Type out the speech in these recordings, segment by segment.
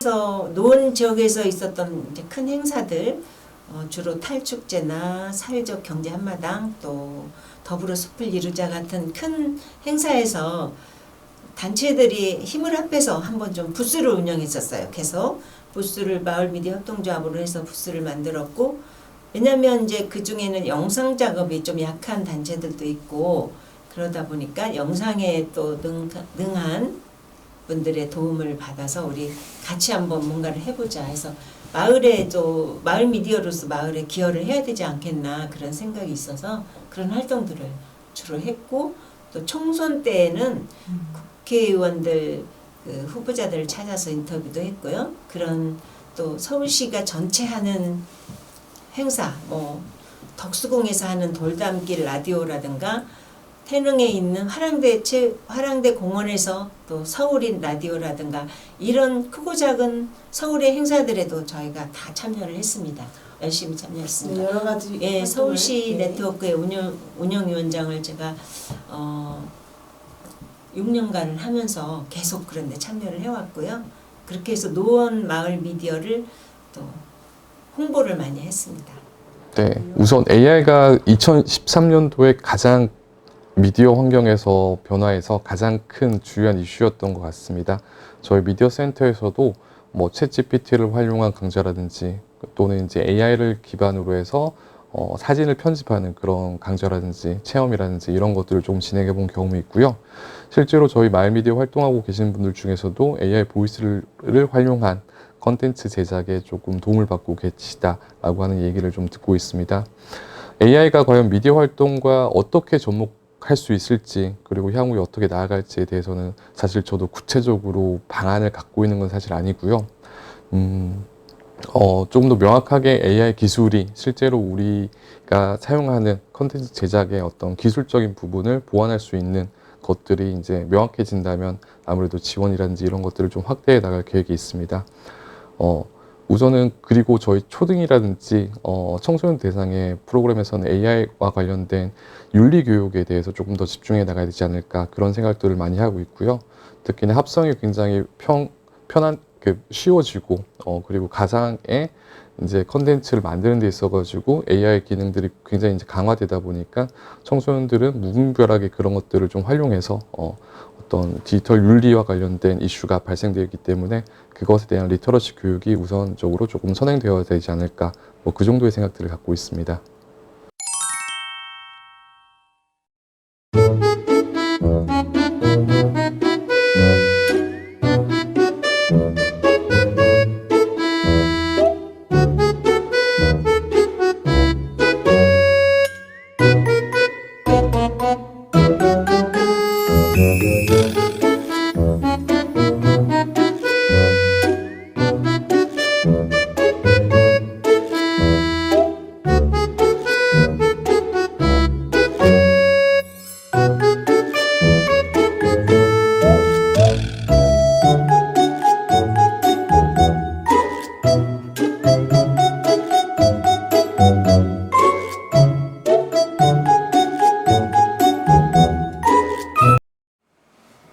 그래서 노원 지역에서 있었던 이제 큰 행사들, 주로 탈축제나 사회적 경제 한마당, 또 더불어 숲을 이루자 같은 큰 행사에서 단체들이 힘을 합해서 한번 좀 부스를 운영했었어요. 계속 부스를 마을 미디어 협동조합으로 해서 부스를 만들었고, 왜냐하면 이제 그 중에는 영상 작업이 좀 약한 단체들도 있고, 그러다 보니까 영상에 또 능한 분들의 도움을 받아서 우리 같이 한번 뭔가를 해보자 해서 마을에 또 마을 미디어로서 마을에 기여를 해야 되지 않겠나 그런 생각이 있어서 그런 활동들을 주로 했고, 또 총선 때에는 국회의원들 그 후보자들을 찾아서 인터뷰도 했고요. 그런 또 서울시가 전체 하는 행사, 뭐 덕수궁에서 하는 돌담길 라디오라든가 태릉에 있는 화랑대 공원에서 또 서울인 라디오라든가 이런 크고 작은 서울의 행사들에도 저희가 다 참여를 했습니다. 열심히 참여했습니다. 여러 가지 예, 서울시 네. 네트워크의 운영위원장을 제가 6년간을 하면서 계속 그런 데 참여를 해왔고요. 그렇게 해서 노원 마을 미디어를 또 홍보를 많이 했습니다. 네, 우선 AI가 2013년도에 가장 미디어 환경에서 변화해서 가장 큰 주요한 이슈였던 것 같습니다. 저희 미디어 센터에서도 뭐 챗GPT를 활용한 강좌라든지 또는 이제 AI를 기반으로 해서 사진을 편집하는 그런 강좌라든지 체험이라든지 이런 것들을 좀 진행해 본 경험이 있고요. 실제로 저희 마을미디어 활동하고 계신 분들 중에서도 AI 보이스를 활용한 컨텐츠 제작에 조금 도움을 받고 계시다라고 하는 얘기를 좀 듣고 있습니다. AI가 과연 미디어 활동과 어떻게 접목할 수 있을지, 그리고 향후에 어떻게 나아갈지에 대해서는 사실 저도 구체적으로 방안을 갖고 있는 건 사실 아니고요. 조금 더 명확하게 AI 기술이 실제로 우리가 사용하는 컨텐츠 제작의 어떤 기술적인 부분을 보완할 수 있는 것들이 이제 명확해진다면 아무래도 지원이라든지 이런 것들을 좀 확대해 나갈 계획이 있습니다. 우선은 그리고 저희 초등이라든지 청소년 대상의 프로그램에서는 AI와 관련된 윤리 교육에 대해서 조금 더 집중해 나가야 되지 않을까 그런 생각들을 많이 하고 있고요. 특히나 합성이 굉장히 편한 쉬워지고 그리고 가상의 이제 컨텐츠를 만드는 데 있어가지고 AI 기능들이 굉장히 이제 강화되다 보니까 청소년들은 무분별하게 그런 것들을 좀 활용해서 어떤 디지털 윤리와 관련된 이슈가 발생되기 때문에 그것에 대한 리터러시 교육이 우선적으로 조금 선행되어야 되지 않을까 뭐 그 정도의 생각들을 갖고 있습니다.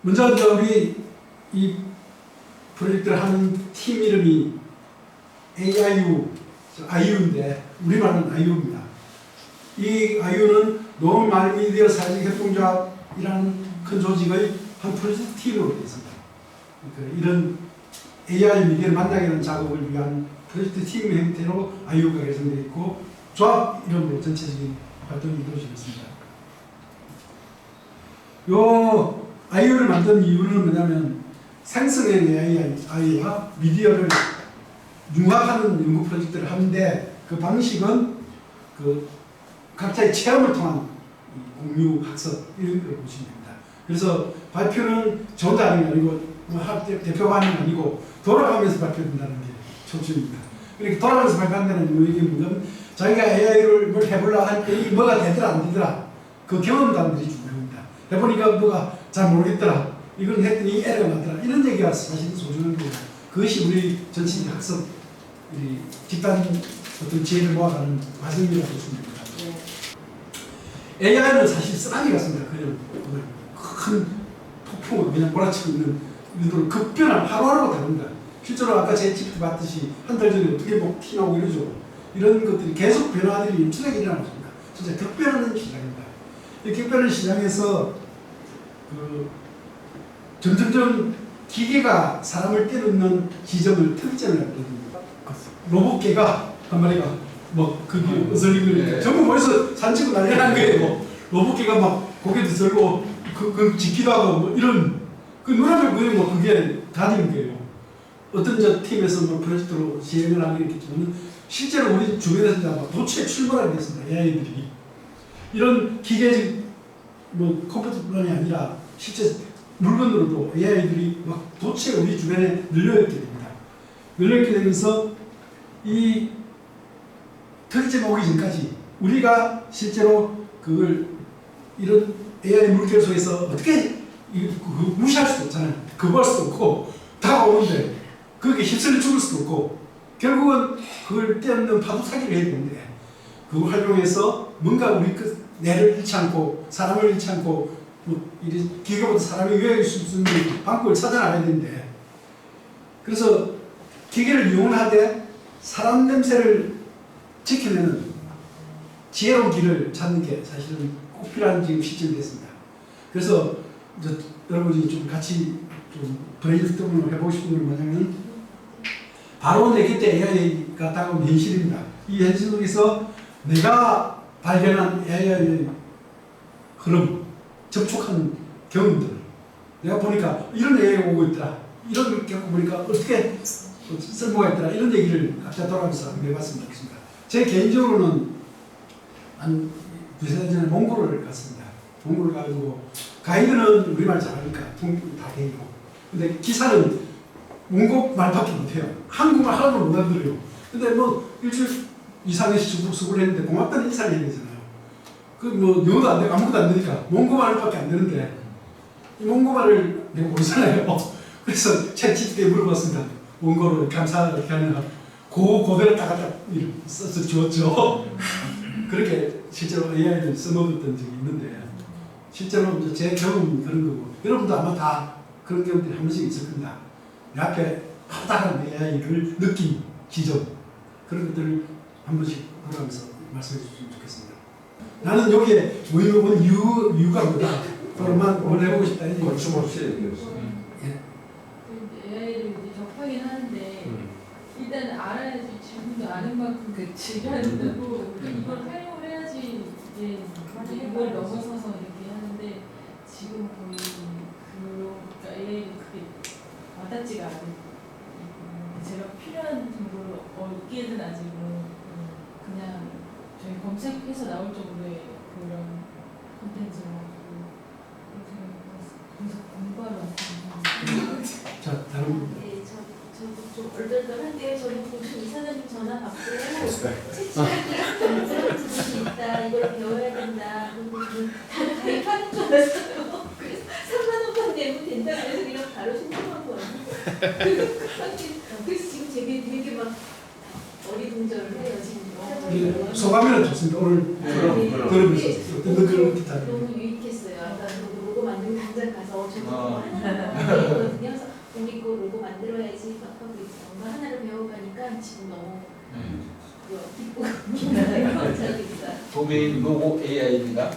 먼저 우리 이 프로젝트를 하는 팀 이름이 IU인데 우리말은 IU입니다. 이 IU는 노원 마을미디어 사회적 협동조합이라는 큰 조직의 한 프로젝트 팀으로 되어 있습니다. 그러니까 이런 AI 미디어를 만나게 하는 작업을 위한 프로젝트 팀 형태로 IU가 개선되어 있고 조합 이름으로 전체적인 활동이 이루어지고 있습니다. 요 IU를 만든 이유는 뭐냐면 생성형 AI와 미디어를 융합하는 연구 프로젝트를 하는데 그 방식은 그 각자의 체험을 통한 공유 학습 이런 걸 보시면 됩니다. 그래서 발표는 저 혼자 하는 게 아니고 대표가 하는 게 아니고 돌아가면서 발표된다는 게 초점입니다. 그러니까 돌아가면서 발표한다는 의미는 자기가 AI를 뭘 해보려고 할 때 뭐가 되더라 안 되더라 그 경험담들이 중요합니다. 해보니까 뭐가 잘 모르겠더라. 이걸 했더니 에러가 나더라. 이런 얘기가 사실 소중한 거고 그것이 우리 전체적 학습, 우리 집단 어떤 지혜를 모아가는 과정이라고 보시면 됩니다. AI는 사실 쓰라리 같습니다. 그냥 큰 폭풍으로 그냥 몰아치고 있는 일도 급변한 하루하루가 다릅니다. 실제로 아까 제 집도 봤듯이 한 달 전에 어떻게 뭐 티나고 이러죠. 이런 것들이 계속 변화들이 일주일에 일어나고 있습니다. 진짜 급변하는 시장입니다. 이 급변하는 시장에서 그 점점점 기계가 사람을 뛰어넘는 지점을 특정을 했거든요. 로봇개가 한 마리가 뭐 그게 어슬리고 전부 모여서 산치고 난리 난 거예요. 뭐 로봇개가 막 고개도 들고 그 짓기도 하고 뭐 이런 그 눈앞에 보이는 뭐 그게 다른 거예요. 어떤 저 팀에서 뭐 프로젝트로 시행을 하게 됐겠지만 실제로 우리 주변에서 막 도처에 출몰하게 됐습니다. AI들이 이런 기계적 뭐 컴퓨터뿐만이 아니라 실제 물건으로도 AI들이 막 도처에 우리 주변에 늘려있게 됩니다. 늘려있게 되면서 이 특이점 오기 전까지 우리가 실제로 그걸 이런 AI 물결 속에서 어떻게 무시할 수도 없잖아요. 거부할 수도 없고 다가오는데 그게 휩쓸려 죽을 수도 없고 결국은 그걸 뛰어넘는 파도 타기를 해야 되는데 그걸 활용해서 뭔가 우리 그 뇌를 잃지 않고 사람을 잃지 않고 뭐 기계보다 사람이 유해할 수 있는 방법을 찾아나가야 되는데 그래서 기계를 이용하되 사람 냄새를 지켜내는 지혜로운 길을 찾는 게 사실은 꼭 필요한 지금 시점이 됐습니다. 그래서 여러분이 좀 같이 좀 브레인스토밍을 해보고 싶은 건 뭐냐면 바로 내 곁에 AI가 다가온 현실입니다. 이 현실 속에서 내가 발견한 AI의 흐름, 접촉한 경험들 내가 보니까 이런 AI가 오고 있더라. 이런 걸 겪고 보니까 어떻게 쓸모가 있더라. 이런 얘기를 각자 돌아가면서 한번 해봤으면 좋겠습니다. 제 개인적으로는 한 두세 달 전에 몽골을 갔습니다. 몽골을 가지고 가이드는 우리말 잘하니까 다 되고 근데 기사는 몽골 말밖에 못해요. 한국말 하나도 못 알아들어요. 근데 뭐 일주일 이상의 수고를 했는데 고맙다는 인사를 해야 되잖아요. 그 뭐 영어도 안 되고 아무것도 안 되니까 몽골말밖에 안 되는데 이 몽골말을 내가 모르잖아요. 그래서 챗GPT에 물어봤습니다. 몽골어 감사 이렇게 하냐 그대로 딱 써서 주었죠. 그렇게 실제로 AI를 써먹었던 적이 있는데 실제로 이제 제 경험이 그런 거고 여러분도 아마 다 그런 경험들이 한 번씩 있을 겁니다. 내 앞에 하다한 AI를 느낀 지점 그런 것들을 한 번씩 돌아가면서 말씀해 주시면 좋겠습니다. 나는 여기에 모임을 본 이유가 뭐다. 그것만 뭘 해보고 싶다. 거침없이 얘기했어. AI를 이제 접하긴 하는데 일단 알아야지 지금도 아는 만큼 즐겨야 된다고 이걸 활용을 해야지 이제 이걸 넘어서서 이렇게 하는데 지금 거의 그러니까 AI는 그게 와닿지가 않아요. 제가 필요한 정보를 얻기에는 아직은 그냥 저희 검색해서 나올 정도의 그런 콘텐츠라고 그래서 공부하러 왔습니다. 자, 다른 네, 저도 좀 얼떨떨한데요. 저도 공식 이사장님 전화 받고 채취하기가 부분이 있다. 이걸 배워야 된다. 그리고 다 가입하는 줄 알았어요. 그래서 3만 원만 내면 된다. 그래서 그냥 바로 신청한 거예요. 그래서 지금 되게 막 어리둥절을 해요. 지금 소감이는 좋습니다. 오늘 들으면서 어떤 그런 기타 너무 유익했어요. 아까 로고 만들고 당장 가서 저도 하나 배우거든요. 그래서 우리 거 로고 만들어야지 막 하고 있어요. 뭔가 하나를 배워가니까 지금 너무 기쁘고 기쁘고 있어요. 도메인 로고 AI입니다. 아,